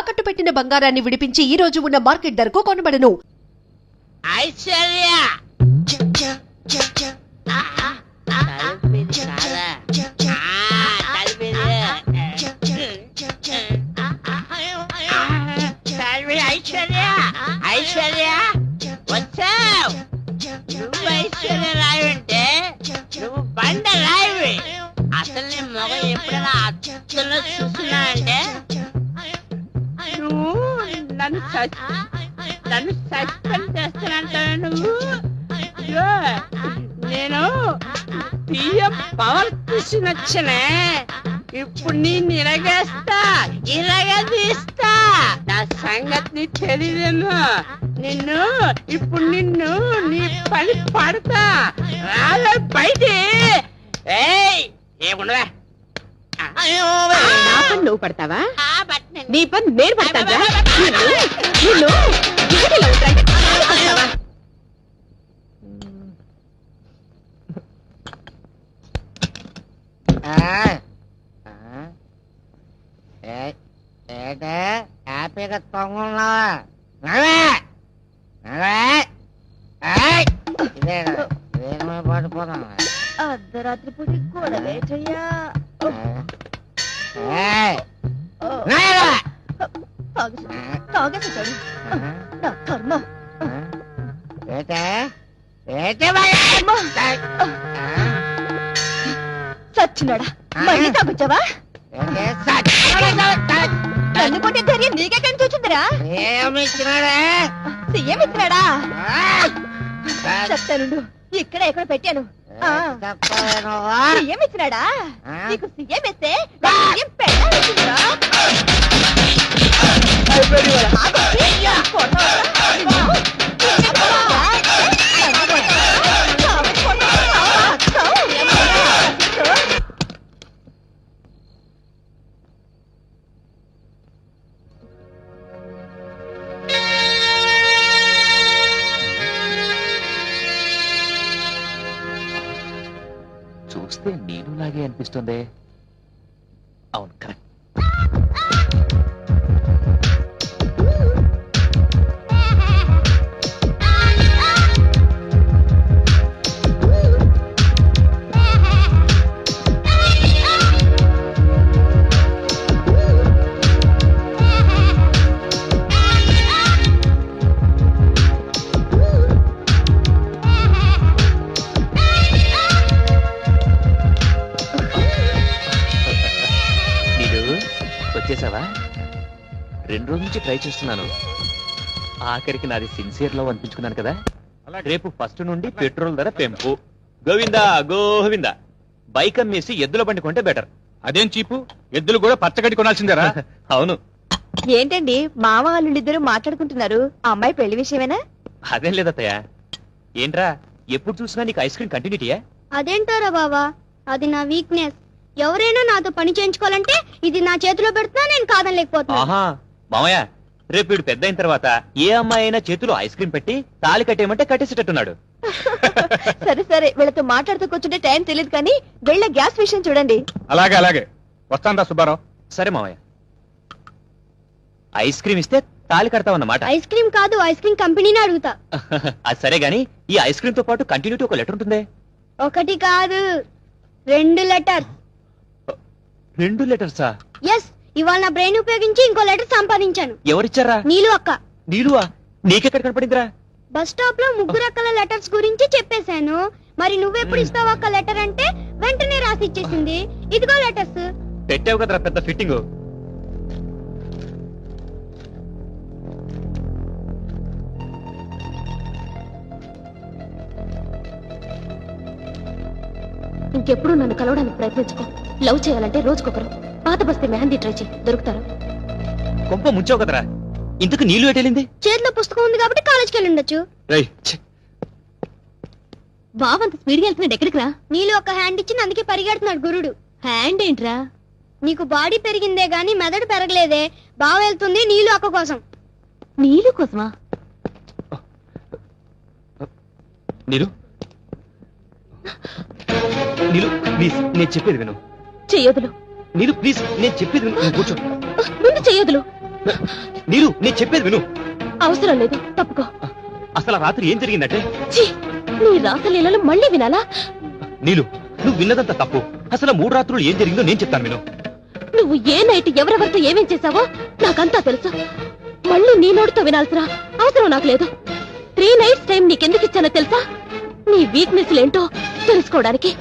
తాకట్టు పెట్టిన బంగారాన్ని విడిపించి ఈ రోజు ఉన్న మార్కెట్ ధరకు కొనబడను. ఐశ్వర్య ఐశ్వర్య ఐశ్వర్య వచ్చావు. నువ్వు ఐశ్వర్య రాయి అంటే నువ్వు బండ రాయివి. అసలు నీ మొగ ఎప్పుడైనా అచ్చలో చూస్తున్నా అంటే నువ్వు నన్ను సస్పెండ్ చేస్తానంటావు. నువ్వు నేను పిఎం పవర్ తీసుకొచ్చినే. ఇప్పుడు నేను ఇరగదీస్తా. నా సంగతి తెలియదేమో. ఇప్పుడు నిన్ను నీ పని పడతా. రాలే బయట. ఏముండవా? నా పని నువ్వు పడతావా? నీ పని నేను పడతావా? హ్యాపీగా తొంగున్నావా? పడిపోతున్నా. అర్ధరాత్రి పూటి గొడవేటయ్యా. తాగేసాడు నా కర్మ. సచ్చినాడా మళ్ళీ తాగొచ్చావా? నన్నుకుంటే ధైర్యం నీకెక్కడి చూసిందిరా? సీఎం ఇచ్చినాడా? చెప్తాను, ఇక్కడ ఎక్కడ పెట్టాను. సీఎం ఇచ్చినాడా? నీకు సీఎం ఇస్తే సీఎం పెట్టాల్సిందిరా. చూస్తే నేను లాగే అనిపిస్తుంది. అవును, కరెక్ట్. వచ్చేసావా? 2 రోజుల నుంచి ట్రై చేస్తున్నాను. ఆఖరికి నాది సిన్సియర్ లవ్ అనిపించుకున్నాను కదా. రేపు ఫస్ట్ నుండి పెట్రోల్ ధర పెంపు. గోవిందా గోవిందా. బైక్ అమ్మేసి ఎద్దుల బండి కొంటే బెటర్. అదేం చీపు? ఎద్దులు కూడా పచ్చగడ్డి కొనాల్సిందేరా? అవును. ఏంటండి మామ వాళ్ళిద్దరు మాట్లాడుకుంటున్నారు? ఆ అమ్మాయి పెళ్లి విషయమేనా? అదేం లేదత్తయ్య. ఏంట్రా ఎప్పుడు చూసినా నీకు ఐస్ క్రీమ్ కంటిన్యూటీయా? అదేంటారా బావా, అది నా వీక్నెస్. ఎవరైనా నాతో పని చేయించుకోవాలంటే ఇది నా చేతిలో పెడుతున్నా నేను కాదనలేకపోతున్నా. ఆహా మామయ్య, రేపు వీడు పెద్ద అయిన తర్వాత ఏ అమ్మాయి అయినా చేతిలో ఐస్ క్రీమ్ పెట్టి తాళి కట్టేయమంటే కట్టేసేటట్టున్నాడు. సరే సరే, వీళ్ళతో మాట్లాడుతూ కూర్చుంటే టైం తెలియదు కానీ వీళ్ళ గ్యాస్ విషయం చూడండి. అలాగే అలాగే, వస్తాను సుబ్బారావు. సరే మామయ్య, ఐస్ క్రీమ్ ఇస్తే తాళి కడతావన్నమాట. ఐస్ క్రీమ్ కాదు, ఐస్ క్రీమ్ కంపెనీని అడుగుతా. అది సరే గాని ఈ ఐస్ క్రీమ్ తో పాటు కంటిన్యూటీ ఒక లెటర్ ఉంటుంది. 1 కాదు 2 లెటర్స్. 2 లెటర్సా? ఎస్, ఇవాళ నా బ్రెయిన్ ఉపయోగించి ఇంకో లెటర్ సంపాదించాను. ఎవరిచ్చారా? నీలు అక్క. నీలువా? నీకెక్కడ కనపడిందిరా? బస్ స్టాప్ లో 3 అక్కల లెటర్స్ గురించి చెప్పేశాను. మరి నువ్వెప్పుడు ఇస్తావు అక్క లెటర్ అంటే వెంటనే రాసి ఇచ్చేసింది. ఇదిగో లెటర్స్. పెట్టావు కదరా పెద్ద ఫిట్టింగ్. ఇంకెప్పుడు నన్ను కలవడానికి ప్రయత్నించుకో. లవ్ చేయాలంటే రోజుకొకరు. పాత బస్తీ మెహందీ ట్రై చేయి, దొరుకుతారు. కొంప ముంచావు కదరా. ఇంతకు నీళ్ళు ఎటెళ్ళింది? చేతిలో పుస్తకం ఉంది కాబట్టి కాలేజ్కి వెళ్ళి ఉండొచ్చు. బావంత స్పీడ్గా వెళ్తున్నాడు, ఎక్కడికి రా? నీళ్ళు ఒక హ్యాండ్ ఇచ్చి అందుకే పరిగెడుతున్నాడు గురుడు. హ్యాండ్ ఏంట్రా? నీకు బాడీ పెరిగిందే గాని మెదడు పెరగలేదే. బావ వెళ్తుంది నీళ్ళు అక్క కోసం. నీళ్ళు కోసమా? నీలు నీలు ప్లీజ్, నేను చెప్పేది విను. చెయ్యొదులు. నీలు ప్లీజ్, నేను చెప్పేది విను. కూర్చో. ముందు చెయ్యొదులు. నీరు నేను చెప్పేది విను. అవసరం లేదు, తప్పుకో. అసలు ఆ రాత్రి ఏం జరిగిందంటే ఛీ, నీ రాసలీలలు మళ్ళీ వినాలా? నీలు, నువ్వు విన్నదంతా తప్పు. అసలు 3 రాత్రులు ఏం జరిగిందో నేను చెప్తాను విను. నువ్వు ఏ నైట్ ఎవరెవరితో ఏమేం చేశావో నాకంతా తెలుసు. మళ్ళీ నీ నోటితో వినాల్సిన అవసరం నాకు లేదు. 3 నైట్స్ టైం నీకెందుకు ఇచ్చానో తెలుసా? నీ వీక్నెస్ ఏంటో తెలుసుకోవడానికి.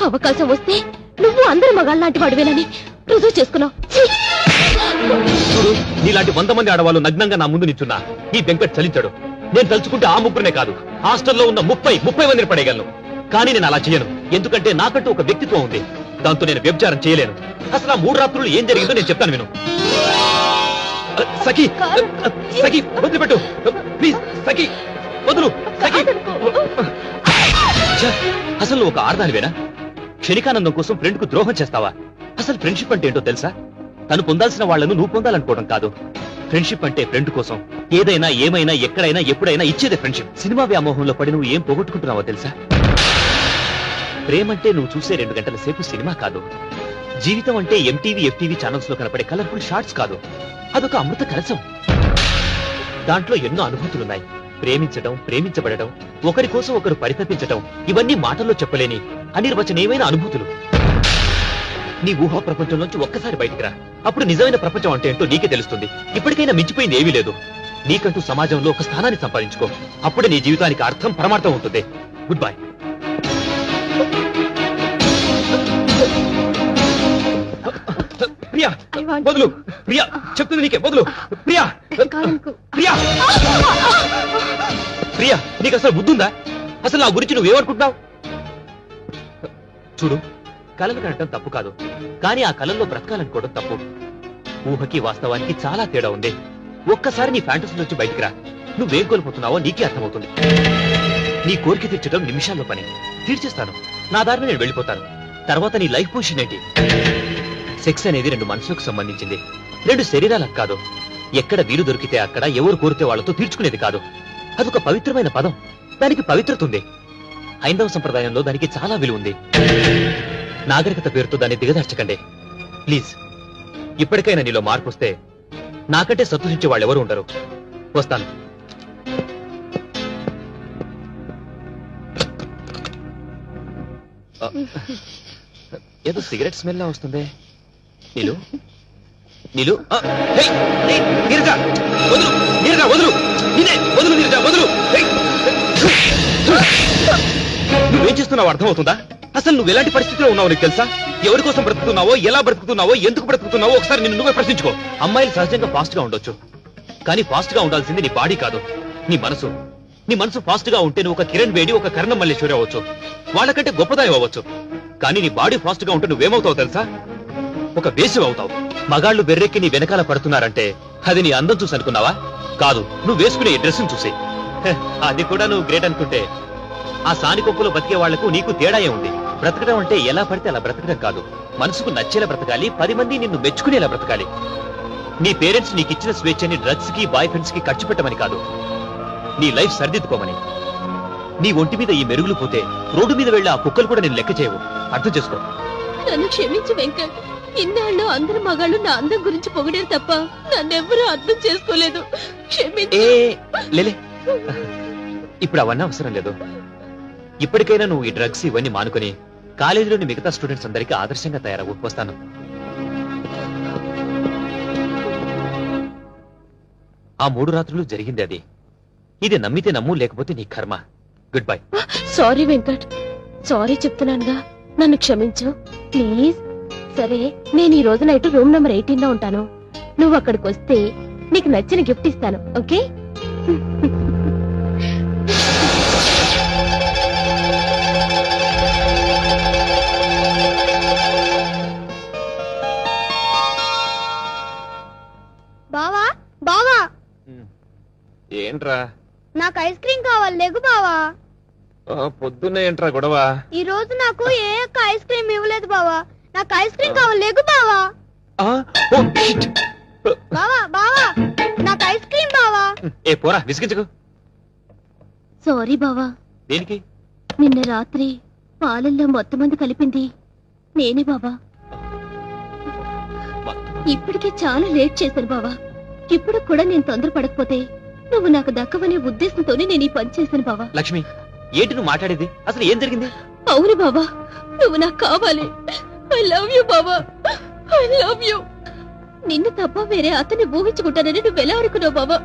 అవకాశం వస్తే నువ్వు అందరి మగాళ్ళలాంటి వాడివేనని రుజువు చేసుకున్నావు. ఛీ! చూడు, నీలాంటి 100 మంది ఆడవాళ్ళు నగ్నంగా నా ముందు నిల్చున్నా ఈ వెంకట్ చలించాడు. నేను తలుచుకుంటే ఆ ముగ్గురునే కాదు, హాస్టల్లో ఉన్న 30 మందిని పడేయగలను. కానీ నేను అలా చేయను, ఎందుకంటే నాకంటూ ఒక వ్యక్తిత్వం ఉంది. దాంతో నేను వ్యభిచారం చేయలేను. అసలు ఆ 3 రాత్రులు ఏం జరిగిందో నేను చెప్తాను విను. సఖి, సఖి వదిలిపెట్టు ప్లీజ్. సఖి వదులు. సఖి, ఛ, అసలు నువ్వు ఒక ఆడదానివేనా? క్షణికానందం కోసం ఫ్రెండ్ కు ద్రోహం చేస్తావా? అసలు ఫ్రెండ్షిప్ అంటే ఏంటో తెలుసా? తను పొందాల్సిన వాళ్లను నువ్వు పొందాలనుకోవడం కాదు. ఫ్రెండ్షిప్ అంటే ఫ్రెండ్ కోసం ఏదైనా, ఏమైనా, ఎక్కడైనా, ఎప్పుడైనా ఇచ్చేదే ఫ్రెండ్షిప్. సినిమా వ్యామోహంలో పడి నువ్వు ఏం పోగొట్టుకుంటున్నావో తెలుసా? ప్రేమంటే నువ్వు చూసే 2 గంటల సేపు సినిమా కాదు. జీవితం అంటే ఎంటీవీ, ఎఫ్టీవీ ఛానల్స్ లో కనపడే కలర్ఫుల్ షార్ట్స్ కాదు. అదొక అమృత కలశం. దాంట్లో ఎన్నో అనుభూతులున్నాయి. ప్రేమించడం, ప్రేమించబడటం, ఒకరి కోసం ఒకరు పరితపించటం, ఇవన్నీ మాటల్లో చెప్పలేని అనిర్వచనీయమైన అనుభూతులు. నీ ఊహా ప్రపంచంలోంచి ఒక్కసారి బయటికి రా. అప్పుడు నిజమైన ప్రపంచం అంటే ఏంటో నీకే తెలుస్తుంది. ఇప్పటికైనా మించిపోయింది ఏమీ లేదు. నీకంటూ సమాజంలో ఒక స్థానాన్ని సంపాదించుకో. అప్పుడే నీ జీవితానికి అర్థం, పరమార్థం ఉంటుంది. Good bye. ప్రియా వదులు. ప్రియా చెప్తుంది నీకే, వదులు. ప్రియా, ప్రియా, ప్రియా నీకు అసలు బుద్ధుందా? అసలు నా గురించి నువ్వేమనుకుంటున్నావు? చూడు, కలలు కనటం తప్పు కాదు, కానీ ఆ కలల్లో బ్రతకాలనుకోవడం తప్పు. ఊహకి వాస్తవానికి చాలా తేడా ఉంది. ఒక్కసారి నీ ఫ్యాంటసీ నుంచి బయటికి రా. నువ్వేం కోల్పోతున్నావో నీకే అర్థమవుతుంది. నీ కోరిక తీర్చడం నిమిషాల్లో పని. తీర్చేస్తాను, నా దారిని నేను వెళ్ళిపోతాను. తర్వాత నీ లైఫ్ పొజిషన్ ఏంటి? సెక్స్ అనేది 2 మనసులకు సంబంధించింది, 2 శరీరాలకు కాదు. ఎక్కడ వీలు దొరికితే అక్కడ, ఎవరు కోరితే వాళ్లతో తీర్చుకునేది కాదు. అదొక పవిత్రమైన పదం, దానికి పవిత్రత ఉంది. హైందవ సంప్రదాయంలో దానికి చాలా విలువ ఉంది. నాగరికత పేరుతో దాన్ని దిగదార్చకండి ప్లీజ్. ఇప్పటికైనా నీలో మార్పు వస్తే నాకంటే సంతోషించే వాళ్ళు ఎవరు ఉండరు. వస్తాను. ఏదో సిగరెట్ స్మెల్ లా వస్తుంది. నీలు, నీలు, నీరజ వదులు, నీరజ వదులు, నేనే వదులు, నీరజ వదులు. నువ్వేం చేస్తున్నావు అర్థమవుతుందా? అసలు నువ్వు ఎలాంటి పరిస్థితిలో ఉన్నావు నీకు తెలుసా? ఎవరి కోసం బ్రతుకుతున్నావో, ఎలా బ్రతుకుతున్నావో, ఎందుకు బ్రతుకుతున్నావో ఒకసారి నిన్ను నువ్వే ప్రశ్నించుకో. అమ్మాయిలు సహజంగా ఫాస్ట్ గా ఉండొచ్చు, కానీ ఫాస్ట్ గా ఉండాల్సింది నీ బాడీ కాదు, నీ మనసు. నీ మనసు ఫాస్ట్ గా ఉంటే నువ్వు ఒక కిరణ్ బేడి, ఒక కర్ణం మల్లేశ్వరి అవ్వచ్చు, వాళ్ళకంటే గొప్పదాయం అవ్వచ్చు. కానీ నీ బాడీ ఫాస్ట్ గా ఉంటే నువ్వేమవుతావు తెలుసా? ఒక వేసివ్ అవుతావు. మగాళ్ళు బెర్రెక్కి నీ వెనకాల పడుతున్నారంటే అది నీ అందం చూసి అనుకున్నావా? కాదు, నువ్వు వేసుకునే డ్రెస్సును చూసి. అది కూడా నువ్వు గ్రేట్ అనుకుంటే ఆ సానికొప్పులో బతికే వాళ్లకు నీకు తేడా ఉంది. బ్రతకడం అంటే ఎలా పడితే అలా బ్రతకడం కాదు, మనసుకు నచ్చేలా బ్రతకాలి, 10 మంది నిన్ను మెచ్చుకునేలా బ్రతకాలి. నీ పేరెంట్స్ నీకు ఇచ్చిన స్వేచ్ఛని డ్రగ్స్ కి, బాయ్ ఫ్రెండ్స్ కి ఖర్చు పెట్టమని కాదు, నీ లైఫ్ సరిదిద్దుకోమని. నీ ఒంటి మీద ఈ మెరుగులు పోతే రోడ్డు మీద వెళ్ళి ఆ కుక్కలు కూడా నేను లెక్క చేయవు. అర్థం చేసుకో. నన్ను క్షమించు వెంకట్. ఇన్నాళ్ళు అందరు మగాళ్ళు నా అందం గురించి పొగిడారు తప్ప నన్నెవ్వరూ అర్థం చేసుకోలేదు. క్షమించు. లేలే, ఇప్పుడు అవన్నీ అవసరం లేదు. ఇప్పటికైనా నువ్వు ఈ డ్రగ్స్ ఇవన్నీ మానుకొని కాలేజీలోని మిగతా స్టూడెంట్స్ అందరికీ ఆదర్శంగా తయారవు. వస్తాను. ఆ 3 రాత్రులు జరిగింది అది. ఇది నమ్మితే నమ్ము, లేకపోతే నీ కర్మ. Good bye. Sorry Venkat, sorry చెప్తున్నానుగా, నన్ను క్షమించు ప్లీజ్. సరే, నేను ఈ రోజు నైట్ రూమ్ నెంబర్ 18 లో ఉంటాను. నువ్వు అక్కడికి వస్తే నీకు నచ్చిన గిఫ్ట్ ఇస్తాను, ఓకే? బావా బావా, ఏంట్రా? నాకు ఐస్ క్రీమ్ కావాలి, లేగు బావా. పొద్దున్నే ఏంట్రా గొడవ? ఈ రోజు నాకు ఏ ఒక్క ఐస్ క్రీమ్ ఇవ్వలేదు బావా. నాకు ఐస్ క్రీమ్ కావాలి, లేగు బావా. బావా బావా, నాకు ఐస్ క్రీమ్ బావా. ఏ పోరా, విసిగించకు. సారీ బావా. దేనికి? నిన్న రాత్రి పాలల్లో మొత్తం మంది కలిపింది నేనే బావా. ఇప్పటికే చాలా లేట్ చేశాను బావా. ఇప్పుడు కూడా నేను తొందరపడకపోతే నువ్వు నాకు దక్కవనే ఉద్దేశంతోనే నేను ఈ పని చేశాను బావా. లక్ష్మి ఏంటి నువ్వు మాట్లాడేది? అసలు ఏం జరిగింది? అవును బావా, నువ్వు నాకు కావాలి. ఐ లవ్ యూ బావా, ఐ లవ్ యూ. నిన్ను తప్ప వేరే అతన్ని ఊహించుకుంటానని నువ్వెలా అనుకున్నావు బావా?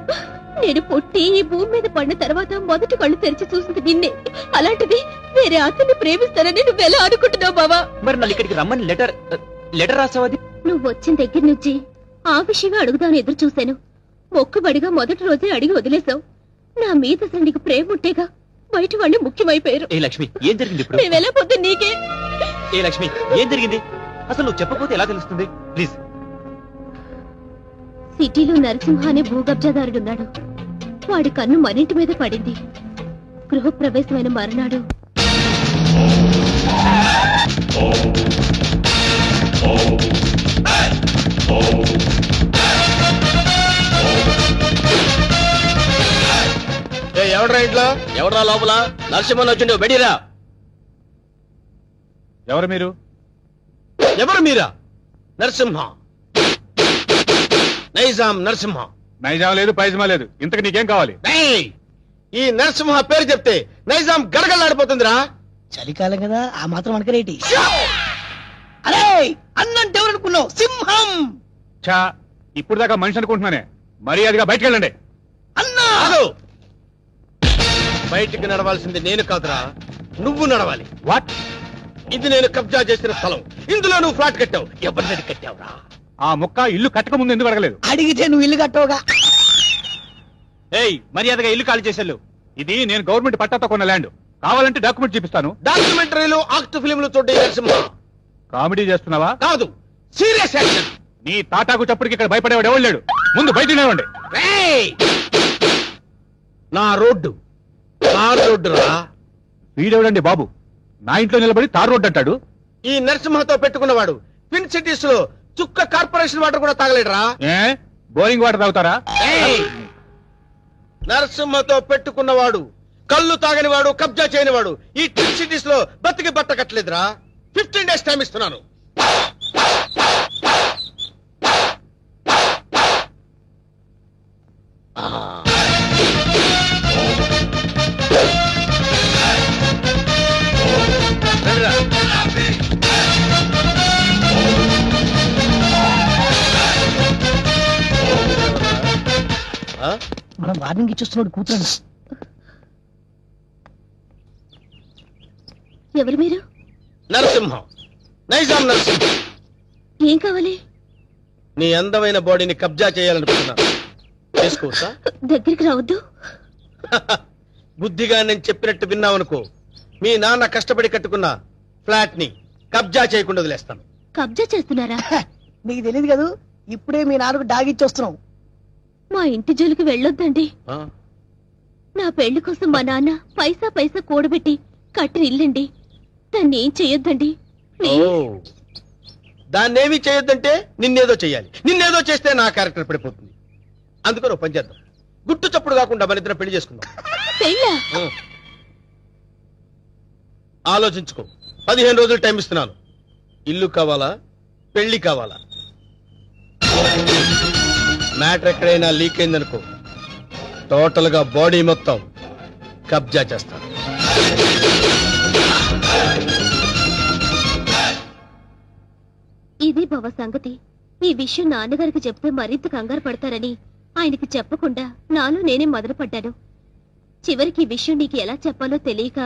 నేను పుట్టి ఈ భూమి మీద పడిన తర్వాత మొదటి కళ్ళు తెరిచి చూసింది నిన్నే. అలాంటిది వేరే అతన్ని ప్రేమిస్తానని నువ్వెలా అనుకుంటున్నావు బావా? మరి నన్ను ఇక్కడికి రమ్మని లెటర్ రాసావది? నువ్వు వచ్చిన దగ్గర నుంచి ఆ విషయమే అడుగుదాని ఎదురు చూశాను. మొక్కుబడిగా మొదటి రోజే అడిగి వదిలేశావు. నా మీద అసలు నీకు ప్రేమ ఉంటేగా బయట వాళ్ళు ముఖ్యమైపోయారు. ఏ లక్ష్మి ఏం జరిగింది ఇప్పుడు? మేమెలా పొద్దు నీకే. ఏ లక్ష్మి ఏం జరిగింది? అసలు నువ్వు చెప్పకపోతే ఎలా తెలుస్తుంది? ప్లీజ్. సిటీలో నరసింహ అనే భూకబ్జాదారుడున్నాడు. వాడి కన్ను మరింటి మీద పడింది. గృహప్రవేశమైన మరునాడు ఎవడ్రా ఇంట్లో? ఎవడ్రా లోపల? నరసింహన్ వచ్చిండు, బెడిరా. ఎవరు మీరు? ఎవరు మీరా? నరసింహ, నైజాం నరసింహ. నైజాం లేదు, పైజమా లేదు. ఇంతకు నీకేం కావాలి? ఏయ్! ఈ నరసింహ పేరు చెప్తే నైజాం గడగడలాడిపోతుందిరా. చలికాలం కదా, ఆ మాత్రం అనకరేటి. అరే అన్నంటే ఎవరనుకున్నావు? సింహం. చా, ఇప్పుడు దాకా మనిషి అనుకుంటున్నానే. మర్యాదగా బయటికి వెళ్ళండి. అన్నా ఆగు! బయటికి నడవాల్సింది నేను కాదురా, నువ్వు నడవాలి. వాట్? ఇది నేను కబ్జా చేసిన స్థలం. ఇందులో నువ్వు ఫ్లాట్ కట్టావు. ఎవరిని కట్టావురా? ఆ ముక్క ఇల్లు కట్టక ముందు ఎందుకు అడగలేదు? అడిగితే నువ్వు ఇల్లు కట్టవుగా. ఏయ్, మర్యాదగా ఇల్లు ఖాళీ చేసేళ్ళు. ఇది నేను గవర్నమెంట్ పట్టాతో కొన్న ల్యాండ్. కావాలంటే డాక్యుమెంట్ చూపిస్తాను. డాక్యుమెంటరీలు, ఆక్ట్ ఫిలింలు చూడే నరసింహ. కామెడీ చేస్తున్నావా? కాదు, సీరియస్ యాక్షన్. నీ తాటాకు చప్పుడికి ఇక్కడ భయపడేవాడు ఎవరు లేడు. ముందు బయట నిలవండి. ఏయ్! నా రోడ్డు తార్ రోడ్డు రా. వీడెవడండి బాబు? నా ఇంట్లో నిలబడి తార్ రోడ్డు అంటాడు. ఈ నరసింహతో పెట్టుకున్నవాడు ట్విన్ సిటీస్ లో చుక్క కార్పొరేషన్ వాటర్ కూడా తాగలేడురా. ఏ బోరింగ్ వాటర్ తాగుతారా? ఏయ్! నరసింహతో పెట్టుకున్నవాడు కళ్ళు తాగని వాడు, కబ్జా చేయని వాడు ఈ ట్విన్ సిటీస్ లో బతికి బట్ట కట్టలేదురా. 15 days టైం ఇస్తున్నాను. రండిరా. మనం వార్నింగ్ ఇచ్చేస్తున్నాడు కూతురు. ఎవరు మీరు? నరసింహం, నైజాం నరసింహం. ఏం కావాలి? నీ అందమైన బాడీని కబ్జా చేయాలనుకుంటున్నా. చేసుకోవచ్చా? దగ్గరికి రావద్దు. బుద్ధిగా నేను చెప్పినట్టు విన్నావనుకో, మీ నాన్న కష్టపడి కట్టుకున్న ఫ్లాట్ ని కబ్జా చేయకుండా వదిలేస్తాను. కబ్జా చేస్తున్నారా? నీకు తెలియదు కదా, ఇప్పుడే మీ నాన్నకు డాగిచ్చేస్తున్నాం. మా ఇంటి జోలికి వెళ్ళొద్దండి. ఆ? నా పెళ్లి కోసం మా నాన్న పైసా పైసా కూడబెట్టి కట్టిన ఇల్లండి. దాన్ని ఏం చెయ్యొద్దండి. ఓ, దాన్నేమీ చేయొద్దంటే నిన్నేదో చెయ్యాలి. నిన్నేదో చేస్తే నా క్యారెక్టర్ పడిపోతుంది. అందుకని ఓ పని చేద్దాం, గుట్టు చప్పుడు కాకుండా మన ఇద్దరం పెళ్లి చేసుకుందాం. పెళ్ళా? ఆలోచించుకో. 15 రోజులు టైం ఇస్తున్నాను. ఇల్లు కావాలా, పెళ్లి కావాలా? మ్యాటర్ ఎక్కడైనా లీక్ అయిందనుకో, టోటల్ గా బాడీ మొత్తం కబ్జా చేస్తాను. ఇది బావ సంగతి. ఈ విషయం నాన్నగారికి చెప్తే మరింత కంగారు పడతారని ఆయనకి చెప్పకుండా నాలో నేనే మొదలుపడ్డాను. చివరికి ఈ విషయం నీకు ఎలా చెప్పాలో తెలియక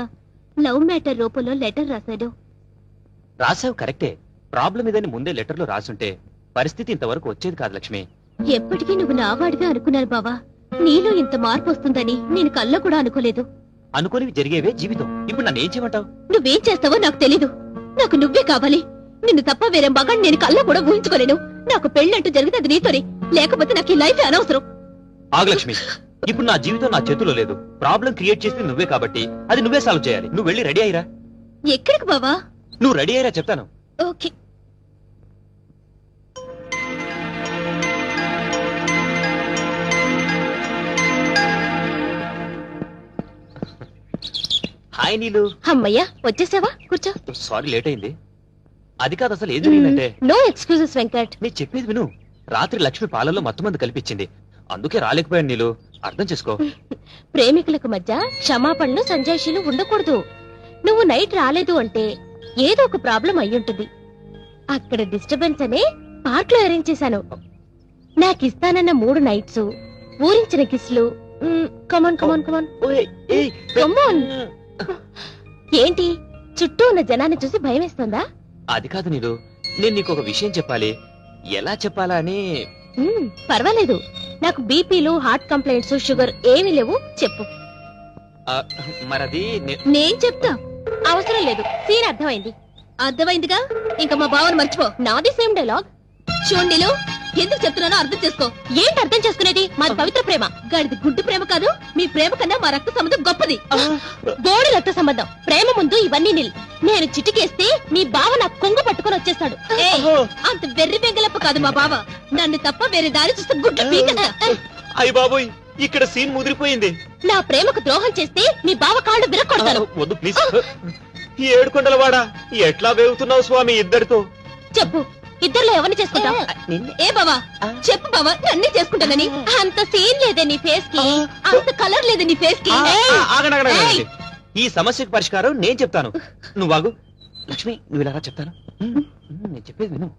లవ్ మ్యాటర్ రూపంలో లెటర్ రాశాడు. రాసావు కరెక్టే. ప్రాబ్లం ఇదని ముందే లెటర్లో రాసుంటే పరిస్థితి ఇంతవరకు వచ్చేది కాదు లక్ష్మి. ఎప్పటికీ నువ్వు నావాడిగా అనుకున్నాను బావా. నీలో ఇంత మార్పు వస్తుందని నేను కల్లో కూడా అనుకోలేదు. అనుకోనివి జరిగేవే జీవితం. ఇప్పుడు నన్ను ఏం చేయమంటావు? నువ్వేం చేస్తావో నాకు తెలీదు. నాకు నువ్వే కావాలి. నిన్ను తప్ప వేరే మగాన్ని నేను కల్లో కూడా ఊహించుకోలేను. నాకు పెళ్ళంటూ జరిగితే అది నీతోనే, లేకపోతే నాకు ఈ లైఫ్ అనవసరం. ఆగు లక్ష్మి, ఇప్పుడు నా జీవితం నా చేతిలో లేదు. ప్రాబ్లం క్రియేట్ చేసింది నువ్వే కాబట్టి అది నువ్వే సాల్వ్ చేయాలి. నువ్వు వెళ్ళి రెడీ అయ్యిరా. ఎక్కడికి బావా? నువ్వు రెడీ అయ్యిరా చెప్తాను. ఓకే. హాయ్ నీలు. అమ్మయ్యా, వచ్చేసావా? కూర్చో. సారీ లేట్ అయింది. అది కాదు, అసలు ఏం జరిగిందంటే. No excuses Venkat. నేను చెప్పేది విను. రాత్రి లక్ష్మి పాలలో మత్తు మందు కల్పించింది. అందుకే రాలేకపోయాను నీలు, అర్థం చేసుకో. ప్రేమికులకు మధ్య క్షమాపణలు సంజాయిషీలు ఉండకూడదు. నువ్వు నైట్ రాలేదు అంటే ఏదో ఒక ప్రాబ్లం అయ్యుంటుంది. అక్కడ డిస్టర్బెన్స్ అనే పార్క్ లో అరేంజ్ చేశాను. నాకిస్తానన్న 3 నైట్స్, ఊరించిన కిస్లు. కమాన్ కమాన్ కమాన్ ఓయ్, ఏయ్, కమాన్. ఏంటి చుట్టూ ఉన్న జనాన్ని చూసి భయం వేస్తుందా? అది కాదు నీలు, నేను నీకు ఒక విషయం చెప్పాలి. ఎలా చెప్పాలా అని. పర్వాలేదు, నాకు బీపీలు, హార్ట్ కంప్లైంట్స్, షుగర్ ఏమీ లేవు. చెప్పు. ఆ, మరది నేను చెప్తా. అవసరం లేదు, సీన్ అర్థమైంది. అర్థమైందిగా, ఇంకా మా బావని మర్చిపో. నాది సేమ్ డైలాగ్. చూండిలు, ఎందుకు చెప్తున్నానో అర్థం చేసుకో. ఏంటి అర్థం చేసుకునేది? మాది పవిత్ర ప్రేమ, గడిది గుడ్డు ప్రేమ కాదు. మీ ప్రేమ కన్నా మా రక్త సంబంధం గొప్పది. బోడి రక్త సంబంధం. ప్రేమ ముందు ఇవన్నీ నిల్. నేను చిటికేస్తే మీ బావ నా కొంగు పట్టుకొని వచ్చేస్తాడు. ఏయ్, అంత వెర్రి బెంగలప్ప కాదు మా బావ. నన్ను తప్ప వేరే దారి చూస్తే గుడ్డు పీకస్తా. అయ్య బాబోయ్, ఇక్కడ సీన్ ముదిరిపోయింది. నా ప్రేమకు ద్రోహం చేస్తే మీ బావ కాళ్ళు విరక్కొడతాను. వద్దు ప్లీజ్. ఏడుకొండలవాడా, ఎట్లా వేగుతున్నావు స్వామి ఇద్దరితో? చెప్పు, ఇద్దర్లో ఎవరిని చేసుకుంటావు? ఏ బావా, చెప్పు బావా, నన్నే చేసుకుంటానని. అంత సీన్ లేదే నీ ఫేస్ కి, అంత కలర్ లేదే నీ ఫేస్ కి. ఆగండి, ఆగండి, ఆగండి. ఈ సమస్యకు పరిష్కారం నేను చెప్తాను. నువ్వు ఆగు. లక్ష్మి, నువ్వు ఇలా రా, చెప్తాను. నేను చెప్పేది విను.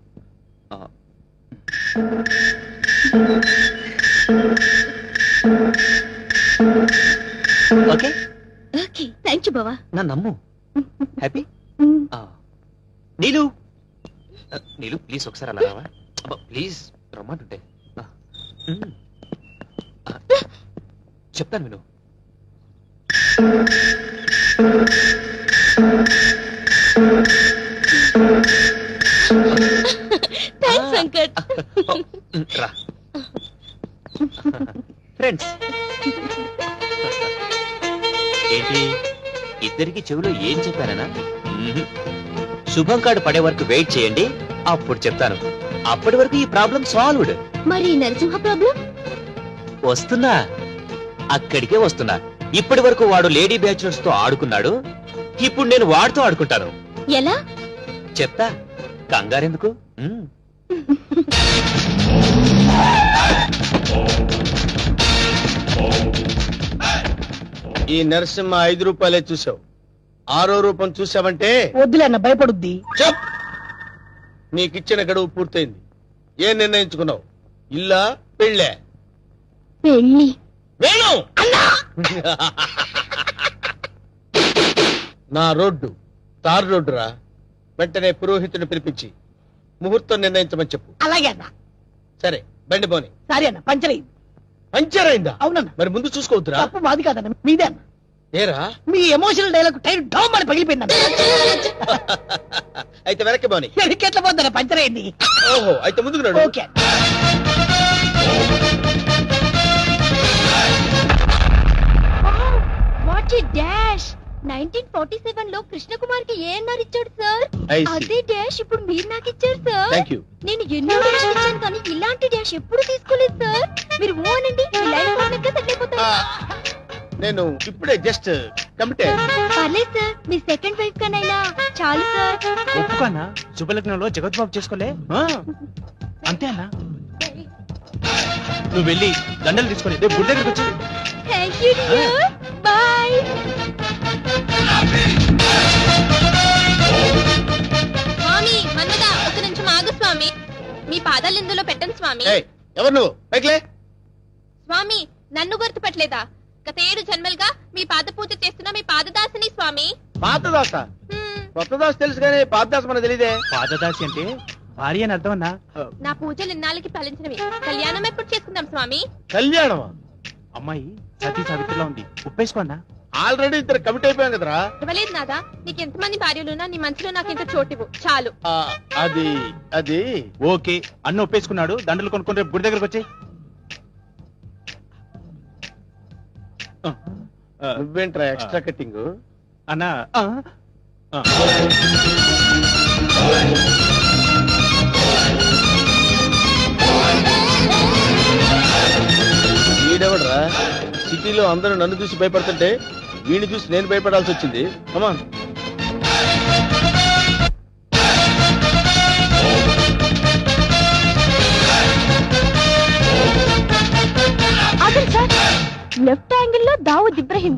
ఓకే ఓకే, థ్యాంక్ యూ బావా. నా నమ్ము. హ్యాపీ. నీలు, నీలు ప్లీజ్ ఒకసారి అలా రావా? ప్లీజ్ రమ్మంటుంటే. చెప్తాను విను. థ్యాంక్స్ వెంకట్. రా ఫ్రెండ్స్. ఏంటి ఇద్దరికి చెవిలో ఏం చెప్పారనా? శుభం కార్డు పడే వరకు వెయిట్ చేయండి, అప్పుడు చెప్తాను. అప్పటి వరకు ఈ ప్రాబ్లం సాల్వ్డ్. మరి నరసింహ ప్రాబ్లం? వస్తున్నా, అక్కడికే వస్తున్నా. ఇప్పటి వరకు వాడు లేడీ బ్యాచులర్స్ తో ఆడుకున్నాడు, ఇప్పుడు నేను వాడితో ఆడుకుంటాను. ఎలా చెప్తా, కంగారెందుకు? ఈ నరసింహ 5 రూపాయలే చూసావు, 6వ రూపం చూసావంటే వద్దులే అన్న, భయపడుద్ది. చెప్. నీకిచ్చిన గడువు పూర్తయింది. ఏం నిర్ణయించుకున్నావు? ఇల్లా పెళ్ళే? పెళ్ళి. వేణు నా రోడ్డు తారు రోడ్డు రా. వెంటనే పురోహితుని పిలిపించి ముహూర్తం నిర్ణయించమని చెప్పు. అలాగే అన్న. సరే, బండి పోని. సారీ అన్న, పంచర్ అయింది. పంచర్ అయిందా? అవునన్న. మరి ముందు చూసుకోవద్దురా. తప్పు మాది కాదన్న, మీదే అన్న. ఏరా, మీ ఎమోషనల్ డైలాగ్ టైర్ డౌన్ అని పగిలిపోయిందన్న. అయితే వెనక్కి పోని. ఎట్లా పోద్దన్న, పంచర్ అయింది. ఓహో, అయితే ముందుకు నడు. ఓకే. What a dash. 1947 లో కృష్ణ కుమార్ కి ఏఎన్ఆర్ ఇచ్చాడు సార్. I see. అదే డాష్ ఇప్పుడు మీరు నాకు ఇచ్చారు సార్. Thank you. నేను ఎన్నో డాష్ ఇచ్చాను కానీ ఇలాంటి డాష్ ఎప్పుడు తీసుకోలేదు సార్. మీరు ఓ అనండి, మీ లైన్ పార్ట్నర్ సెట్ అయిపోతారు. నేను ఇప్పుడే జస్ట్ కమిట్ అయ్యాను. పర్లేదు సార్, మీ సెకండ్ వైఫ్ కనైనా చాలు సార్. ఒప్పుకోనా? శుభలగ్నంలో జగద్బాబు చేసుకోలే? అంతే అన్నా. నువ్వు వెళ్ళి దండలు తీసుకొని రేపు గుడి దగ్గరికి వచ్చి. Thank you dear, bye. Swami Manmadha, ఒక నిమిషం ఆగు స్వామి. మీ పాదాలు ఇందులో పెట్టండి స్వామి. ఏయ్, ఎవరు నువ్వు? పైకిలే. స్వామి, నన్ను గుర్తుపట్టలేదా? గత 7 జన్మలుగా మీ పాద పూజ చేస్తున్న మీ పాదదాసిని స్వామి. పాతదాస? కొత్త దాస తెలుసు కానీ పాతదాస మనకు తెలియదే. పాదదాసి అంటే భార్య అని అర్థం అన్నా. నా పూజలు ఇన్నాళ్ళకి ఫలించినవి. కళ్యాణం ఎప్పుడు చేసుకుందాం స్వామి? కళ్యాణమా? అమ్మాయి సతీ సావిత్రిలో ఉంది, ఉప్పేసుకోన్నా. ఆల్రెడీ ఇద్దరు కమిట్ అయిపోయాం కదరా. ఇవ్వలేదు నాదా, నీకు ఎంతమంది భార్యలున్నా నీ మనసులో నాకింత చోటివు చాలు. అది అది ఓకే, అన్న ఒప్పేసుకున్నాడు. దండలు కొనుక్కొని రేపు గుడి దగ్గరకు వచ్చి. నువ్వేంట్రా ఎక్స్ట్రా కటింగ్? అన్నా వీడెవడరా? సిటీలో అందరూ నన్ను చూసి భయపడుతుంటే వీడిని చూసి నేను భయపడాల్సి వచ్చింది. కమాన్. లెఫ్ట్ యాంగిల్ లో దావుద్ ఇబ్రహీం,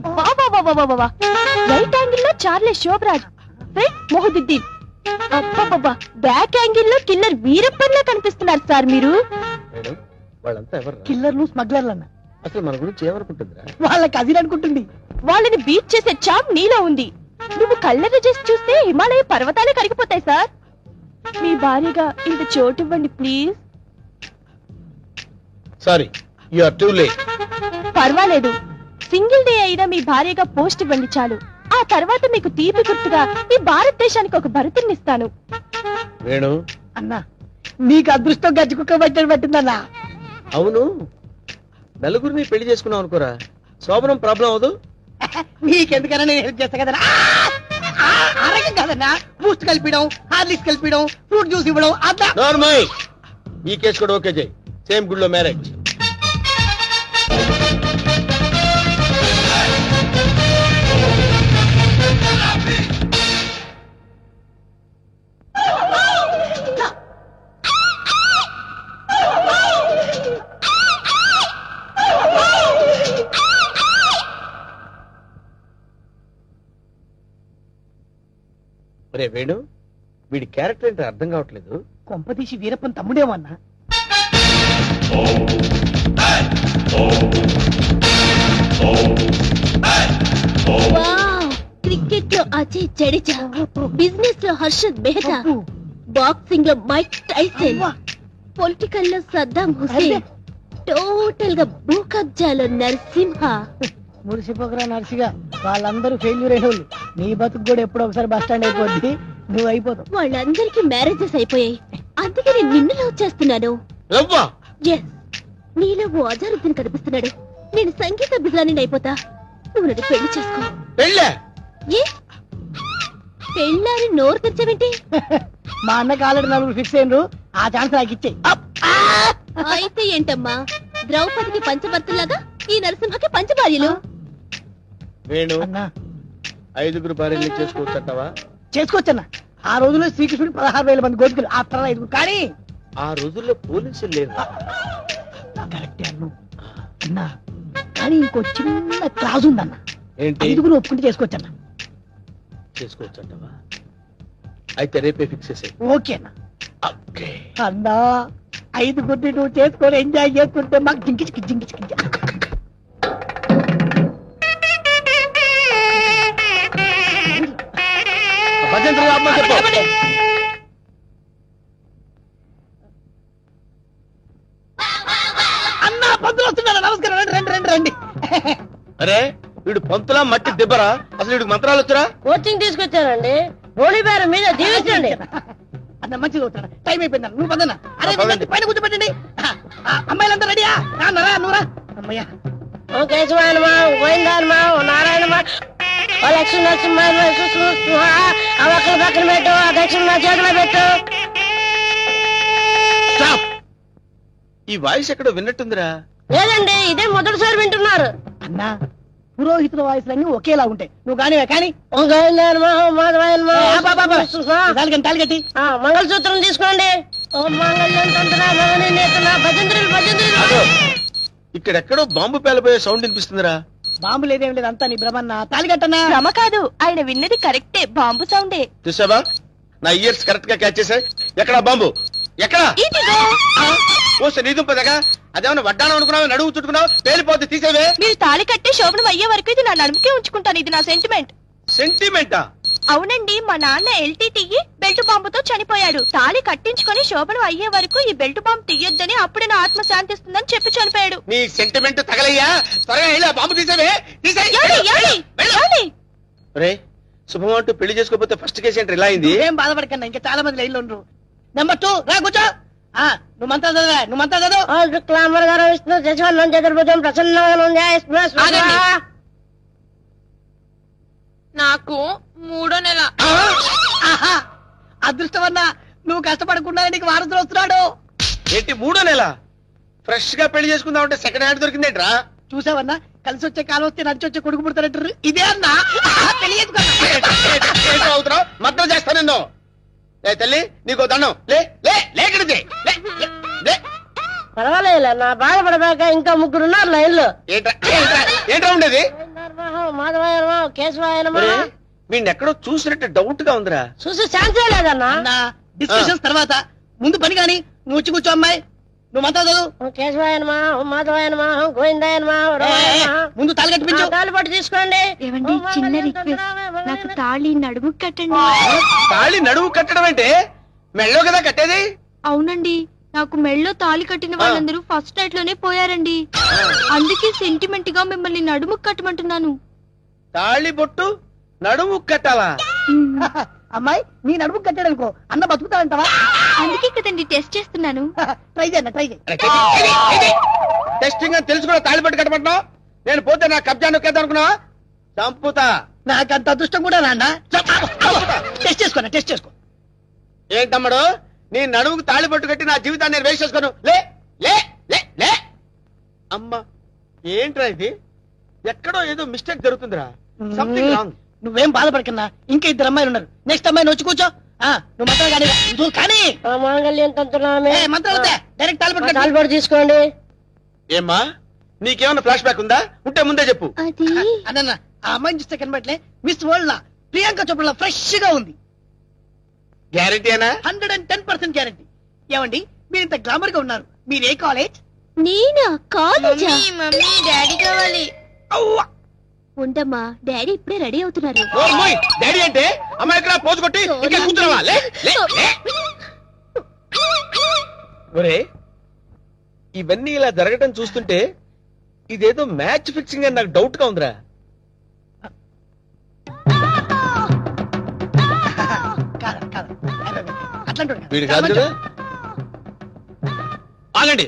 రైట్ యాంగిల్ లో చార్లెస్ శోభరాజ్, ఫ్రంట్ మొహదుద్దీన్, అబ్బబ్బబ్బా బ్యాక్ యాంగిల్ లో కిల్లర్ వీరప్పన్లా కనిపిస్తున్నారు సార్ మీరు. మేడం వాళ్ళంతా ఎవరు? కిల్లర్లు స్మగ్లర్లు అన్న. అసలు మన గురించి ఏమనుకుంటుందిరా? వాళ్ళ కజిన్ అనుకుంటుంది. వాళ్ళని బీట్ చేసే చాప్ నీలో ఉంది. నువ్వు కళ్ళెర్ర చేసి చూస్తే హిమాలయ పర్వతాలే కరిగిపోతాయి సార్. మీ భార్యగా ఇంత చోటు ఇవ్వండి please. Sorry, you are too late. పర్వాలేదు, సింగిల్ డే అయినా మీ భార్యగా పోస్ట్ ఇవ్వండి చాలు. ఆ తర్వాత మీకు తీపి గుర్తుగా ఈ భారతదేశానికి ఒక భరతునిస్తాను. వేణు అన్నా నీకు అదృష్టం గజ్జి కుక్క పట్టని పట్టిందన్నా. అవును, నలుగురిని పెళ్లి చేసుకున్నావు అనుకోరా, శోభనం ప్రాబ్లం అవదు. నీకెందుకన్నా నేను హెల్ప్ చేస్తా కదన్నా. ఆరోగ్యం కాదన్నా, బూస్ట్ కలిపిడం, హార్లిక్స్ కలిపిడం, ఫ్రూట్ జ్యూస్ ఇవ్వడం అదా. నార్మల్. ఈ కేసు కూడా ఓకే చేయి. సేమ్ గుడ్ లో మ్యారేజ్. రే వేణు, వీడి క్యారెక్టర్ ఏంటో అర్థం కావట్లేదు. కొంపతీసి వీరప్పన్ తమ్ముడేమన్నా. క్రికెట్ లో అజయ్ జడేజా, బిజినెస్ లో హర్షద్ మెహతా, బాక్సింగ్ లో మైక్ టైసన్, పొలిటికల్ లో సద్దాం హుసేన్, టోటల్ గా భూ కబ్జాలో నరసింహ. మురిసిపోకరా నర్సిగా, వాళ్ళందరూ ఫెయిల్యూర్ అయిన వాళ్ళు. నీ బతుకు కూడా ఎప్పుడో ఒకసారి బస్ స్టాండ్ అయిపోద్ది, నువ్వు అయిపోతావు. వాళ్ళందరికీ మ్యారేజెస్ అయిపోయాయి, అందుకే నేను నిన్ను లవ్ చేస్తున్నాను. ఎస్, నీలో ఓ అజారుద్దీన్ కనిపిస్తున్నాడు. నేను సంగీత బిజాని అయిపోతా, నువ్వు నన్ను పెళ్లి చేసుకో. పెళ్ళే? ఏ పెళ్ళారి నోరు తెచ్చవేంటి? మా అన్నకి ఆల్రెడీ నలుగురు ఫిక్స్ అయినరు, ఆ ఛాన్స్ నాకు ఇచ్చేయి. అయితే ఏంటమ్మా, ద్రౌపదికి పంచభర్తలాగా ఈ నరసింహకి పంచభార్యలు. వేణు, అన్నా 5 భార్యలు చేసుకోవచ్చంటావా? చేసుకోవచ్చన్నా. ఆ రోజుల్లో శ్రీకృష్ణుడు 16,000 మంది గోపికలు, ఆ తర్వాత 5. కానీ ఆ రోజుల్లో పోలీసులు లేరు. కరెక్టే అన్ను అన్నా. కానీ ఇంకో చిన్న క్లాజ్ ఉందన్న. ఏంటి? 5 ఒప్పుకుంటే చేసుకోవచ్చన్నా. చేసుకోవచ్చంటావా? అయితే రేపే ఫిక్స్ చేసేయ్. ఓకే అన్న. అన్నా 5 నువ్వు చేసుకొని ఎంజాయ్ చేసుకుంటే మాకు జింకిచికి జింకిచికి. భజంత్రి రామ్మని చెప్పు. అన్నా పంతులు వస్తున్నాడు. నమస్కారం, రండి రండి రండి రండి. అరే వీడు పంతులా మట్టి దిబ్బరా? అసలు వీడికి మంత్రాలు వచ్చురా? కోచింగ్ తీసుకొచ్చానండి, హోలీ బేరం మీద దీవించండి. అన్న మంచిగా అవుతాడు. టైం అయిపోయింది, నువ్వు పదన్నా. అరే పదండి. వీళ్ళంతా పైన కూర్చోబెట్టండి. అమ్మాయిలంతా రెడీయా? రాన్నరా నువ్వురా. అమ్మయ్యా ఓ కేశవాయనమా, గోవిందాయనమా, ఓ నారాయణమా, ఓ లక్ష్మీ నరసింహ, ఆ ఒక్కల పక్కన పెట్టు, ఆ దక్షిణ నా చేతిలో పెట్టు. స్టాప్. ఈ వాయిస్ ఎక్కడో విన్నట్టుందిరా. లేదండి, ఇదే మొదటిసారి వింటున్నారు. అన్నా పురోహితుల వాయిస్లన్నీ ఒకేలా ఉంటాయి. నువ్వు కానివే కానీ ఓ గోవిందాయనమా, ఓ మాధవాయనమా, తాలిగట్టి మంగళసూత్రం తీసుకోండి. ఓ మంగళ్యం తంత్ర భవని నేతన భజంత్రులు భజంత్రులు. అదో ఇక్కడెక్కడో బాంబు పేలబోయే సౌండ్ వినిపిస్తుందిరా. బాంబు లేదేం లేదు, అంతా నీ భ్రమన్నా. తాలిగట్టన్నా. భ్రమ కాదు, ఆయన విన్నది కరెక్టే, బాంబు సౌండే. చూసావా, నా ఇయర్స్ కరెక్ట్ గా క్యాచ్ చేశాయి. ఎక్కడా బాంబు? ఎక్కడా? ఇదిగో. ఓ నీదుంపదగా, అదేమన్నా వడ్డానం అనుకున్నావు, నడువు చుట్టుకున్నావు, పేలిపోతే తీసేవే. మీరు తాళి కట్టి శోభనం అయ్యే వరకు ఇది నా నడుముకే ఉంచుకుంటాను, ఇది నా సెంటిమెంట్. సెంటిమెంటా? అవునండి, మా నాన్న ఎల్టీటీకి బెల్ట్ బాంబుతో చనిపోయాడు. తాళి కట్టించుకొని శోభనం అయ్యే వరకు ఈ బెల్ట్ బాంబు తీయొద్దని, అప్పుడే నా ఆత్మ శాంతిస్తుందని చెప్పి చనిపోయాడు. నీ సెంటిమెంట్ తగలయ్యా, త్వరగా వెళ్ళి ఆ బాంబు తీసేవే. రే శుభం అంటూ పెళ్లి చేసుకోకపోతే ఫస్ట్ కేసు ఏంటి ఇలా అయింది? ఏం బాధపడకన్నా, ఇంకా చాలా మంది లైన్లో ఉండరు. నెంబర్ 2 రా కూర్చో. నువ్వు మంత్రా చదవా, నువ్వు మంత్రా చదువు. విష్ణు శశివర్ణం చతుర్భుజం ప్రసన్నం. నాకు 3వ నెల. ఆహా, అదృష్టమన్నా, నువ్వు కష్టపడకుండా నీకు వారసులు వస్తున్నాడు. ఏంటి 3వ నెల? ఫ్రెష్ గా పెళ్లి చేసుకుందాం అంటే సెకండ్ హ్యాండ్ దొరికిందేంట్రా? చూసావన్నా, కలిసి వచ్చే కాలం వస్తే నడిచి వచ్చే కొడుకు పుడతారంటారు. ఇదే అన్నా తెలియదు. అవుతున్నావు, మద్దతు చేస్తా నిన్ను. లే తల్లి, నీకో దండం. లే లే లేకడితే పర్వాలేదు నా బాధపడబాక ఇంకా ముగ్గురున్నారు లైన్లో. ఏంట్రా ఉండేది? మాధవాయనమా కేశవాయనమా వీడిని ఎక్కడో చూసినట్టు డౌట్ గా ఉందిరా. చూసి ఛాన్సే లేదన్నా. అన్నా డిస్కషన్స్ తర్వాత ముందు పని గాని నువ్వు వచ్చి కూర్చో అమ్మాయి. నువ్వు మంత్రాలు చదువు. కేశవాయనమా మాధవాయనమా గోవిందాయనమా ముందు తాళి కట్టిపించు. తాలిపట్టు తీసుకోండి. ఏవండి చిన్న రిక్వెస్ట్, నాకు తాళి నడుము కట్టండి. తాళి నడువు కట్టడం అంటే మెళ్ళో కదా కట్టేది. అవునండి, నాకు మెళ్ళో తాళి కట్టిన వాళ్ళందరూ ఫస్ట్ నైట్ లోనే పోయారండి. అందుకే సెంటిమెంట్ గా మిమ్మల్ని నడుము కట్టమంటున్నాను. తాళి బొట్టు నడుము కట్టాలా? అమ్మాయి నీ నడుము కట్టాడనుకో అన్న బతుకుతాడంటావా? అందుకే కదండి టెస్ట్ చేస్తున్నాను. ట్రై చేయన్న ట్రై చేయి. టెస్టింగ్ అని తెలుసు కూడా తాళి బొట్టు కట్టమంటున్నావు. నేను పోతే నా కబ్జా నొక్కేద్దాం అనుకున్నావా? చంపుతా. నాకంత అదృష్టం కూడా నాన్న. టెస్ట్ చేసుకో టెస్ట్ చేసుకో. ఏంటమ్మడు నీ నడుముకు తాళి బొట్టు కట్టి నా జీవితాన్ని నేను వేస్ట్ చేసుకోను. లే లే లే లే. అమ్మా ఏంట్రా ఇది? ఎక్కడో ఏదో మిస్టేక్ జరుగుతుందిరా. Something wrong. నువ్వేం బాధపడకన్నా, ఇంకా ఇద్దరు అమ్మాయిలు ఉన్నారు. నెక్స్ట్ అమ్మాయిని వచ్చి కూర్చో. నువ్వు మంత్రాలు కానీ నువ్వు కానీ మాంగళ్యం తంతునామే. మంత్రాలు డైరెక్ట్ తాళి తాలిపట్టు తీసుకోండి. ఏమ్మా నీకేమన్నా ఫ్లాష్ బ్యాక్ ఉందా? ఉంటే ముందే చెప్పు. అది అన్న ఆ అమ్మాయిని చూస్తే కనబట్లే మిస్ వరల్డ్ లా ప్రియాంక చోప్రా ఫ్రెష్ గా ఉంది. గ్యారెంటీనా? 110% గ్యారెంటీ. ఏమండి మీరు ఇంత గ్లామర్ గా ఉన్నారు, మీరు ఏ కాలేజ్? నేనా కాలేజా? మమ్మీ డాడీ కావాలి. ఉండమ్మా, డాడీ ఇప్పుడే రెడీ అవుతున్నారు. డాడీ అంటే అమ్మాయి ఇక్కడ పోజు కొట్టి ఇంకా కూర్చున్నావా? లే లే లే. ఒరే ఇవన్నీ ఇలా జరగటం చూస్తుంటే ఇదేదో మ్యాచ్ ఫిక్సింగ్ అని నాకు డౌట్ గా ఉందిరా. వీడు కాదు కదా. ఆగండి.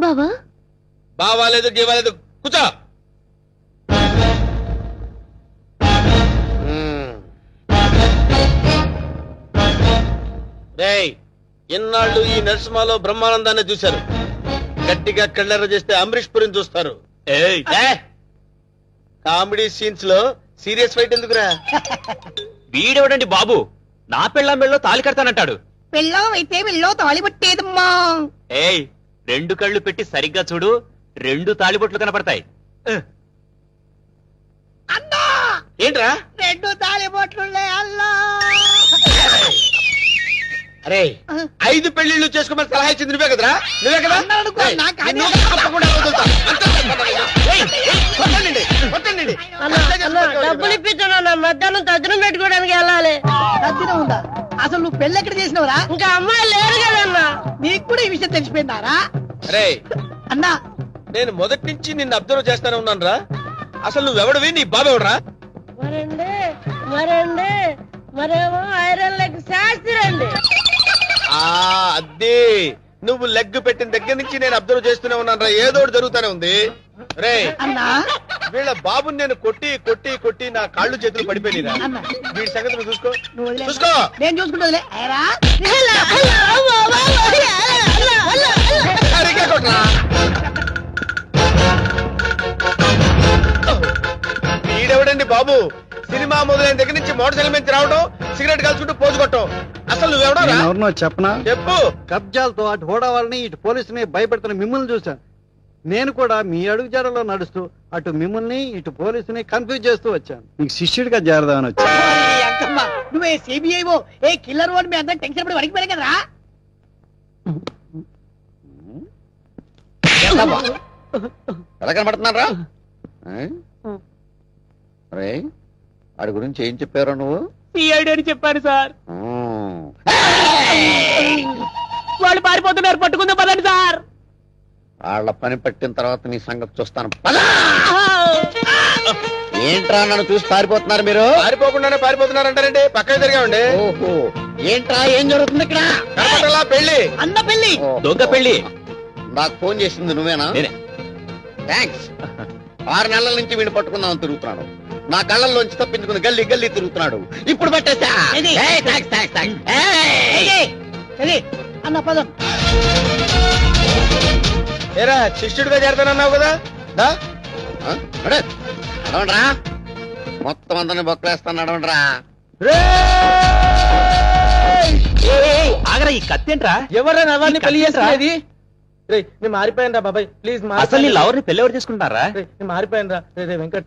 బావా బావాలేదు గీవాలేదు కూర్చో. రేయ్ ఇన్నాళ్ళు ఈ నరసింహలో బ్రహ్మానందాన్ని చూశారు. గట్టిగా కళ్ళెర్ర చేస్తే అమరీష్ పురిని చూస్తారు. కామెడీ సీన్స్ లో సీరియస్ ఫైట్ ఎందుకురా? వీడెవడండి బాబు నా పెళ్ళాం మెళ్ళో తాలి కడతానంటాడు. పెళ్ళం అయితే వెళ్ళో తాళి పట్టేదమ్మా. ఏయ్ 2 కళ్ళు పెట్టి సరిగ్గా చూడు, 2 తాళిబొట్లు కనపడతాయి. అన్నా ఏంట్రా? 2 తాళి బొట్లున్నాయి అల్లా. అరే 5 పెళ్లిళ్ళు చేసుకోమని సలహా ఇచ్చింది నువ్వే కదరా? నువ్వే కదా? తప్పకుండా వదులుతా. కొట్టండి, కొట్టండి. డబ్బులు ఇప్పించాను. మధ్యాహ్నం తద్దినం పెట్టుకోవడానికి వెళ్ళాలి. తద్దినం ఉందా? అసలు నువ్వు పెళ్ళి ఎక్కడ చేసినవరా? ఇంకా అమ్మాయి లేరు కదన్నా. నీకు కూడా ఈ విషయం తెలిసిపోయిందారా? అరే అన్నా నేను మొదటి నుంచి నిన్ను అబ్జర్వ్ చేస్తానే ఉన్నాను రా. అసలు నువ్వెవడవి? నీ బాబెవడరా? మరండి మరేమో ఐరన్ లెగ్ శాస్త్రి అండి. అదే నువ్వు లెగ్ పెట్టిన దగ్గర నుంచి నేను అబ్జర్వ్ చేస్తూనే ఉన్నాను రా. ఏదో ఒకటి జరుగుతూనే ఉంది. రే అన్నా వీళ్ళ బాబుని నేను కొట్టి కొట్టి కొట్టి నా కాళ్ళు చేతులు పడిపోయినా. అన్నా వీడి సంగతి నువ్వు చూసుకో. నువ్వు వదిలే. చూసుకో. నేను చూసుకుంటా. సరిగ్గా కొట్టరా. వీడెవడండి బాబు? సినిమా మొదలైన దగ్గర నుంచి మోటార్ సైకిల్ మీద రావడం, సిగరెట్ కలుసుకుంటూ పోజు కొట్టడం. అసలు నువ్వెవడో ఎవరినో చెప్పనా? చెప్పు. కబ్జాలతో అటు హోడా వాళ్ళని ఇటు పోలీసుని భయపెడుతున్న మిమ్మల్ని చూశాను. నేను కూడా మీ అడుగుజాడలో నడుస్తూ అటు మిమ్మల్ని ఇటు పోలీసుని కన్ఫ్యూజ్ చేస్తూ వచ్చాను. నీకు శిష్యుడిగా చేరదామని వచ్చాను. అంకమ్మ నువ్వే సిబిఐఓ ఏ కిల్లర్ అని మీ అందరూ టెన్షన్ పడి వడికిపోయారు కదరా? ఎలా కనబడుతున్నారా? అరే వాడి గురించి ఏం చెప్పారు నువ్వు? సిఐడి అని చెప్పాను సార్. వాళ్ళు పారిపోతున్నారు, పట్టుకుందాం పదండి సార్. వాళ్ళ పని పట్టిన తర్వాత నీ సంగతి చూస్తాను. ఏంట్రా నన్ను చూసి పారిపోతున్నారు మీరు? పారిపోకుండానే పారిపోతున్నారంటారండి. పక్కన తిరిగామండి. ఓహో ఏంట్రా ఏం జరుగుతుంది ఇక్కడ? కనపడలా పెళ్లి. అన్న పెళ్లి. దొంగ పెళ్లి. నాకు ఫోన్ చేసింది నువ్వేనా? నేనే. థ్యాంక్స్. 6 నెలల నుంచి వీడిని పట్టుకుందామని తిరుగుతున్నాడు. నా కళ్ళల్లోంచి తప్పించుకుని గల్లీ గల్లీ తిరుగుతున్నాడు. ఇప్పుడు పట్టేసా. అన్న పదం. ఏరా శిష్యుడిగా చేరతానన్నావు కదా? నడవండ్రా, మొత్తం అందరిని బొక్కలేస్తాను. నడవండ్రా. రే ఆగరా, ఈ కత్తేంట్రా? ఎవరా నవాన్ని పెళ్లి ఈ కత్తి చేసుకునేది? రేయ్ నేను మారిపోయాను రా బాబాయ్, ప్లీజ్ అసలు నీ లవర్ ని పెళ్లి ఎవరు చేసుకుంటారా? నేను మారిపోయాను రా. రే వెంకట్